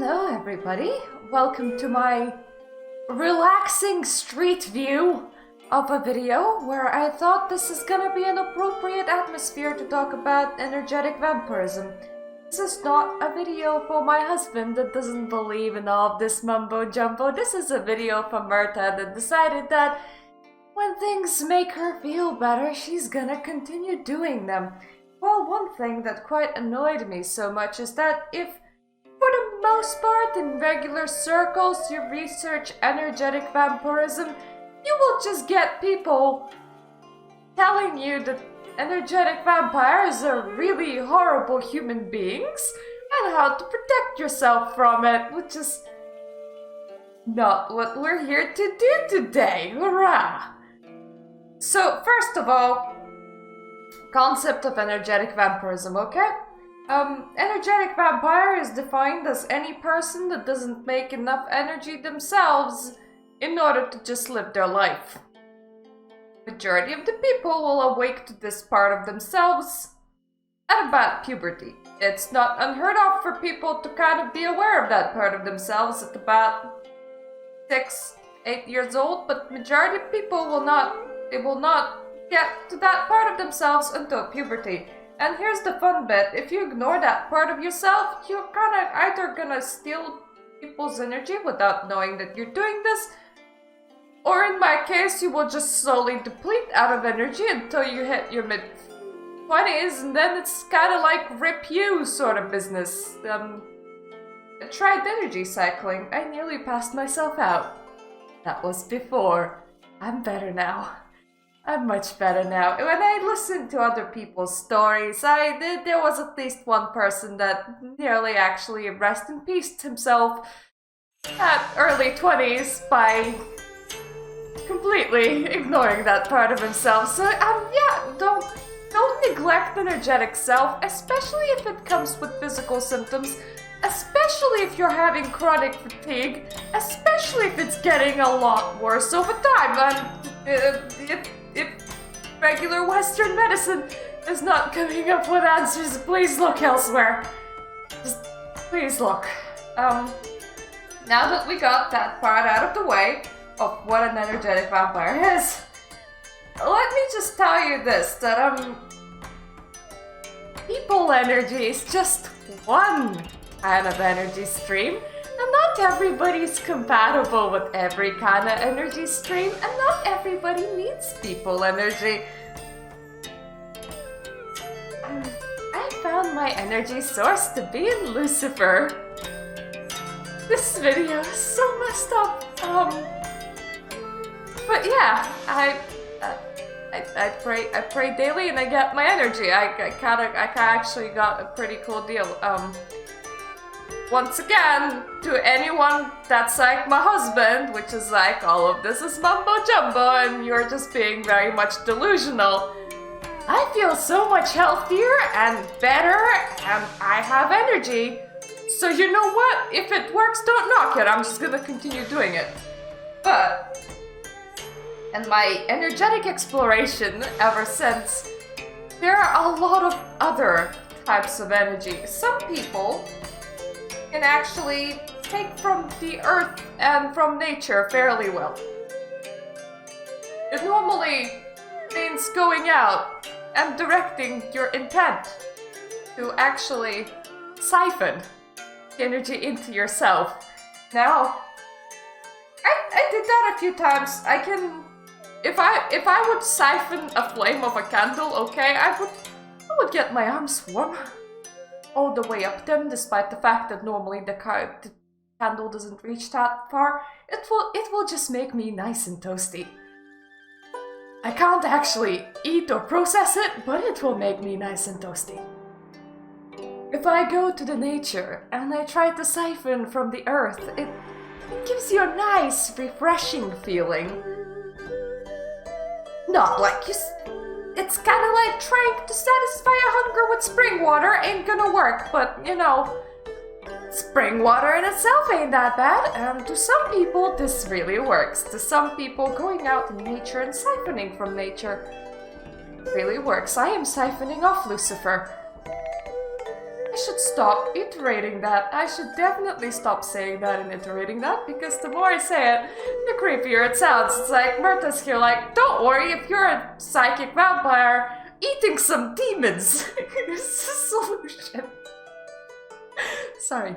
Hello everybody, welcome to my relaxing street view of a video where I thought this is gonna be an appropriate atmosphere to talk about energetic vampirism. This is not a video for my husband that doesn't believe in all of this mumbo jumbo. This is a video for Myrta that decided that when things make her feel better, she's gonna continue doing them. Well, one thing that quite annoyed me so much is that if for the most part, in regular circles, you research energetic vampirism, you will just get people telling you that energetic vampires are really horrible human beings and how to protect yourself from it, which is not what we're here to do today. Hurrah! So, first of all, concept of energetic vampirism, okay? Energetic vampire is defined as any person that doesn't make enough energy themselves in order to just live their life. Majority of the people will awake to this part of themselves at about puberty. It's not unheard of for people to kind of be aware of that part of themselves at about 6-8 years old, but majority of people will not get to that part of themselves until puberty. And here's the fun bit, if you ignore that part of yourself, you're kinda either gonna steal people's energy without knowing that you're doing this, or in my case, you will just slowly deplete out of energy until you hit your mid-20s, and then it's kinda like rip you sort of business. I tried energy cycling, I nearly passed myself out. That was before. I'm better now. I'm much better now. When I listened to other people's stories, there was at least one person that nearly actually rest in peace himself at early 20s by completely ignoring that part of himself. So yeah, don't neglect energetic self, especially if it comes with physical symptoms, especially if you're having chronic fatigue, especially if it's getting a lot worse over time. If regular Western medicine is not coming up with answers, please look elsewhere. Just please look. Now that we got that part out of the way of what an energetic vampire is, let me just tell you this, that people energy is just one kind of energy stream. And not everybody's compatible with every kind of energy stream, and not everybody needs people energy. I found my energy source to be in Lucifer. This video is so messed up. But yeah, I pray daily and I get my energy. I actually got a pretty cool deal. Once again, to anyone that's like my husband, which is like, all of this is mumbo jumbo and you're just being very much delusional, I feel so much healthier and better and I have energy. So you know what? If it works, don't knock it. I'm just gonna continue doing it. But, in my energetic exploration ever since, there are a lot of other types of energy. Some people can actually take from the earth and from nature fairly well. It normally means going out and directing your intent to actually siphon energy into yourself. Now, I did that a few times. I can, if I would siphon a flame of a candle, okay, I would get my arms warm all the way up them, despite the fact that normally the candle doesn't reach that far. It will just make me nice and toasty. I can't actually eat or process it, but it will make me nice and toasty. If I go to the nature and I try to siphon from the earth, it gives you a nice, refreshing feeling. Not like it's kinda like trying to satisfy a hunger with spring water ain't gonna work, but you know, spring water in itself ain't that bad. To some people, this really works. To some people, going out in nature and siphoning from nature really works. I am siphoning off Lucifer. I should stop iterating that. I should definitely stop saying that and iterating that, because the more I say it, the creepier it sounds. It's like Murta's here like, don't worry, if you're a psychic vampire, eating some demons is the solution. Sorry.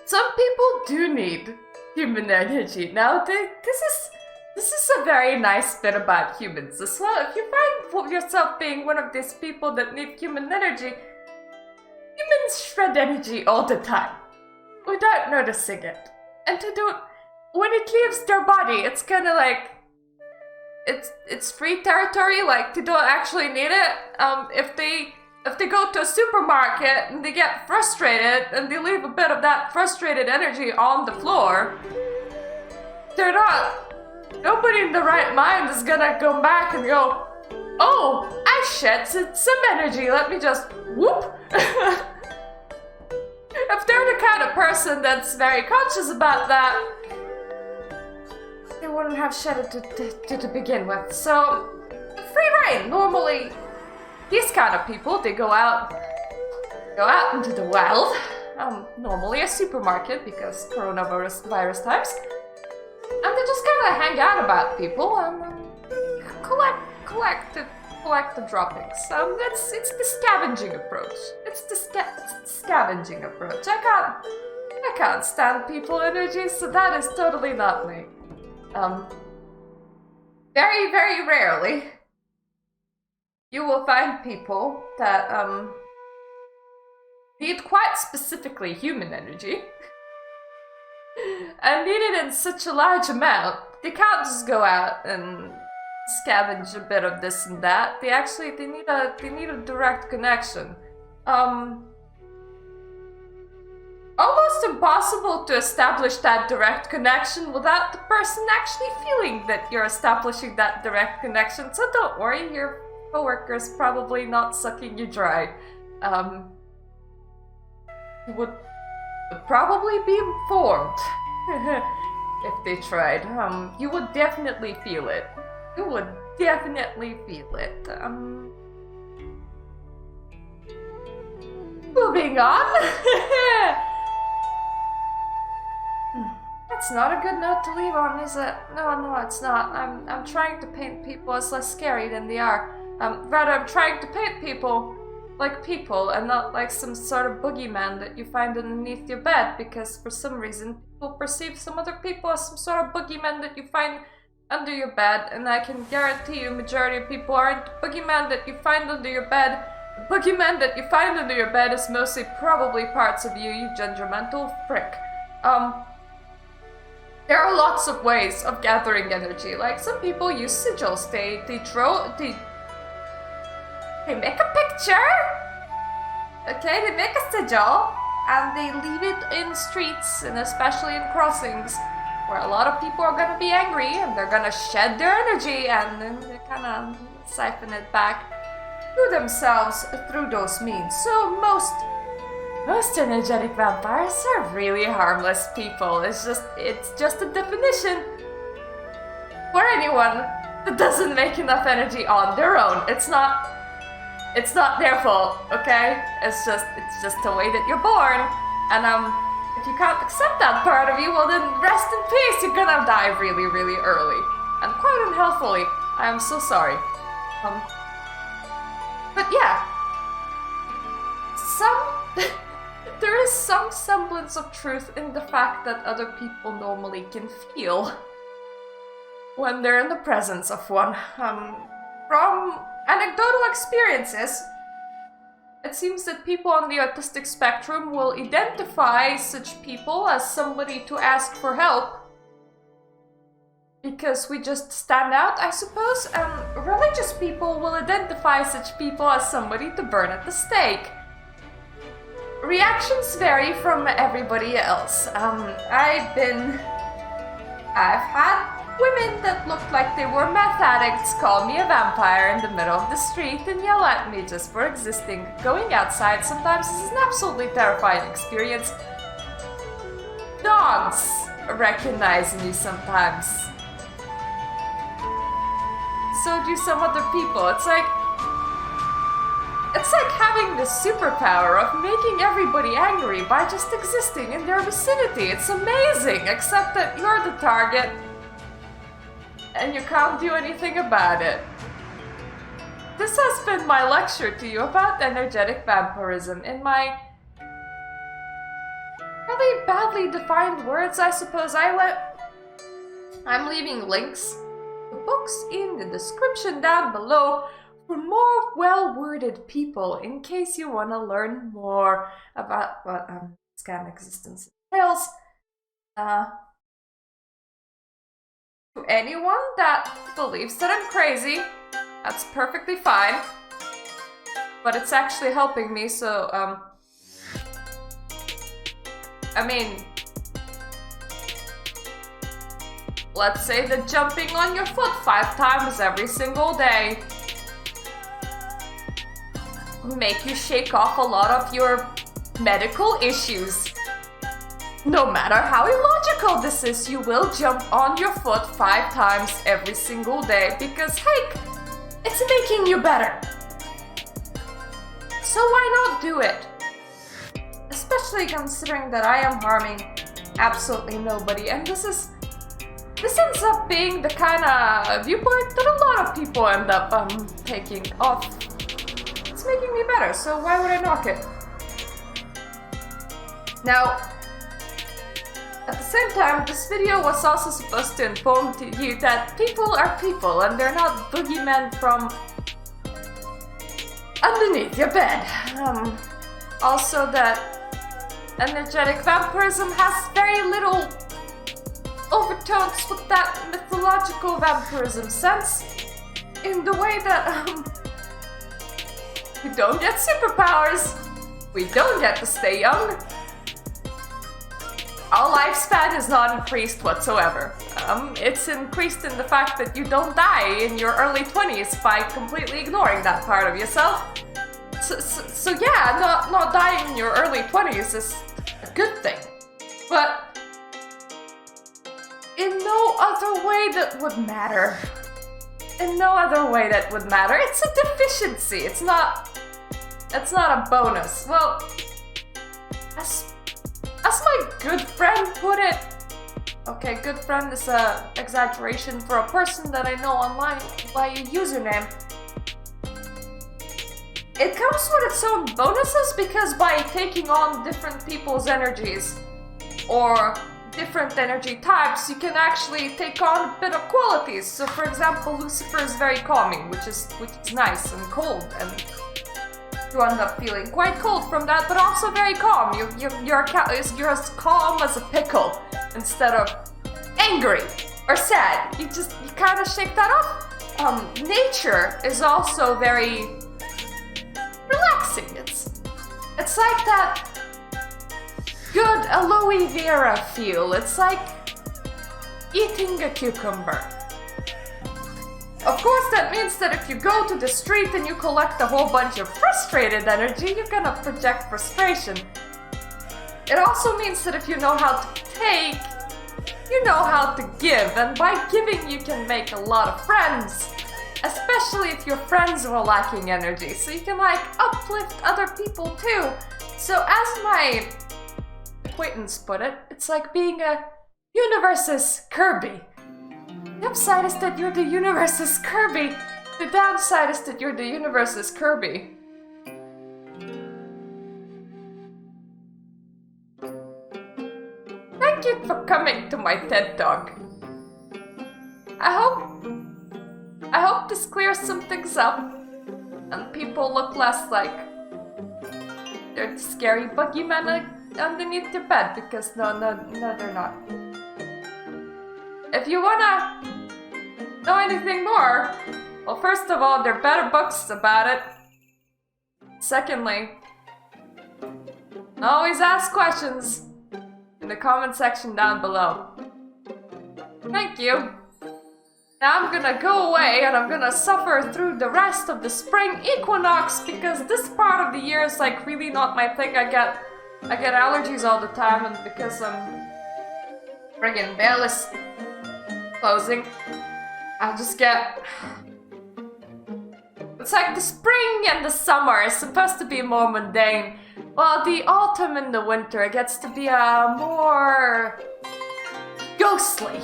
Some people do need human energy. Now, this is a very nice bit about humans as well. If you find yourself being one of these people that need human energy, humans shred energy all the time without noticing it. And when it leaves their body, it's kind of like it's free territory. Like they don't actually need it. If they go to a supermarket and they get frustrated and they leave a bit of that frustrated energy on the floor, nobody in the right mind is gonna go back and go, oh, I shed some energy, let me just whoop. If they're the kind of person that's very conscious about that, they wouldn't have shed it to begin with. So, free reign, normally, these kind of people, they go out into the wild, normally a supermarket because coronavirus times, and they just kind of hang out about people and collect the droppings. It's the scavenging approach. It's the scavenging approach. I can't stand people energy, so that is totally not me. Very, very rarely you will find people that need quite specifically human energy and need it in such a large amount. They can't just go out and scavenge a bit of this and that. They need a direct connection. Almost impossible to establish that direct connection without the person actually feeling that you're establishing that direct connection. So don't worry, your coworker's probably not sucking you dry. You would probably be informed if they tried. You would definitely feel it. You would definitely feel it. Moving on. That's not a good note to leave on, is it? No, it's not. I'm trying to paint people as less scary than they are. Rather, I'm trying to paint people like people and not like some sort of boogeyman that you find underneath your bed, because for some reason people perceive some other people as some sort of boogeyman that you find under your bed, and I can guarantee you majority of people aren't the boogeyman that you find under your bed. The boogeyman that you find under your bed is mostly probably parts of you, you judgmental prick. There are lots of ways of gathering energy. Like some people use sigils. They make a picture. Okay, they make a sigil and they leave it in streets and especially in crossings where a lot of people are gonna be angry and they're gonna shed their energy and then they kind of siphon it back to themselves through those means. So most energetic vampires are really harmless people. It's just a definition for anyone that doesn't make enough energy on their own. It's not their fault, okay? It's just the way that you're born. And if you can't accept that part of you, well then rest in peace. You're gonna die really, really early and quite unhealthily. I am so sorry. But yeah, there is some semblance of truth in the fact that other people normally can feel when they're in the presence of one. From anecdotal experiences, it seems that people on the autistic spectrum will identify such people as somebody to ask for help because we just stand out, I suppose, and religious people will identify such people as somebody to burn at the stake. Reactions vary from everybody else. I've had women that looked like they were meth addicts call me a vampire in the middle of the street and yell at me just for existing. Going outside sometimes is an absolutely terrifying experience. Dogs recognize me sometimes. So do some other people. It's like, looks like having the superpower of making everybody angry by just existing in their vicinity. It's amazing, except that you're the target and you can't do anything about it. This has been my lecture to you about energetic vampirism in my really badly defined words, I suppose. I'm leaving links to books in the description down below for more well-worded people in case you want to learn more about what scam existence entails. To anyone that believes that I'm crazy, that's perfectly fine. But it's actually helping me, so I mean, let's say that jumping on your foot 5 times every single day make you shake off a lot of your medical issues. No matter how illogical this is, you will jump on your foot 5 times every single day because, heck, it's making you better. So why not do it? Especially considering that I am harming absolutely nobody, and this ends up being the kind of viewpoint that a lot of people end up taking off. It's making me better, so why would I knock it? Now, at the same time, this video was also supposed to inform to you that people are people and they're not boogeymen from underneath your bed. Also that energetic vampirism has very little overtones with that mythological vampirism sense, in the way that we don't get superpowers, we don't get to stay young, our lifespan is not increased whatsoever. It's increased in the fact that you don't die in your early 20s by completely ignoring that part of yourself. So yeah, not dying in your early 20s is a good thing. But in no other way that would matter. In no other way that would matter. It's a deficiency. It's not a bonus. Well, as my good friend put it, okay, good friend is an exaggeration for a person that I know online by a username. It comes with its own bonuses because by taking on different people's energies or different energy types, you can actually take on a bit of qualities. So for example, Lucifer is very calming, which is nice and cold, and you end up feeling quite cold from that, but also very calm. You're as calm as a pickle instead of angry or sad. You kind of shake that off. Nature is also very relaxing. It's like that good aloe vera feel. It's like eating a cucumber. Of course, that means that if you go to the street and you collect a whole bunch of frustrated energy, you're gonna project frustration. It also means that if you know how to take, you know how to give, and by giving you can make a lot of friends. Especially if your friends are lacking energy, so you can uplift other people too. So as my acquaintance put it, it's like being a universe's Kirby. The upside is that you're the universe's Kirby. The downside is that you're the universe's Kirby. Thank you for coming to my TED Talk. I hope this clears some things up and people look less like they're scary boogeymen underneath your bed, because no, they're not. If you wanna know anything more, well, first of all, there are better books about it. Secondly, always ask questions in the comment section down below. Thank you. Now I'm gonna go away and I'm gonna suffer through the rest of the spring equinox, because this part of the year is really not my thing. I get allergies all the time, and because I'm friggin' Veil's closing, I'll just get It's like the spring and the summer is supposed to be more mundane, while the autumn and the winter gets to be a more ghostly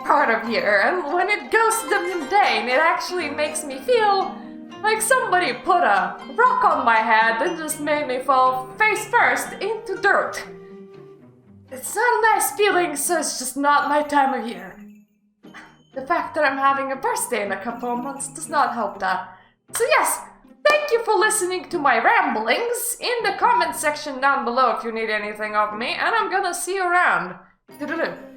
part of year. And when it goes to the mundane, it actually makes me feel like somebody put a rock on my head and just made me fall face first into dirt. It's not a nice feeling, so it's just not my time of year. The fact that I'm having a birthday in a couple of months does not help that. So yes, thank you for listening to my ramblings in the comment section down below if you need anything of me, and I'm gonna see you around. Toodaloo.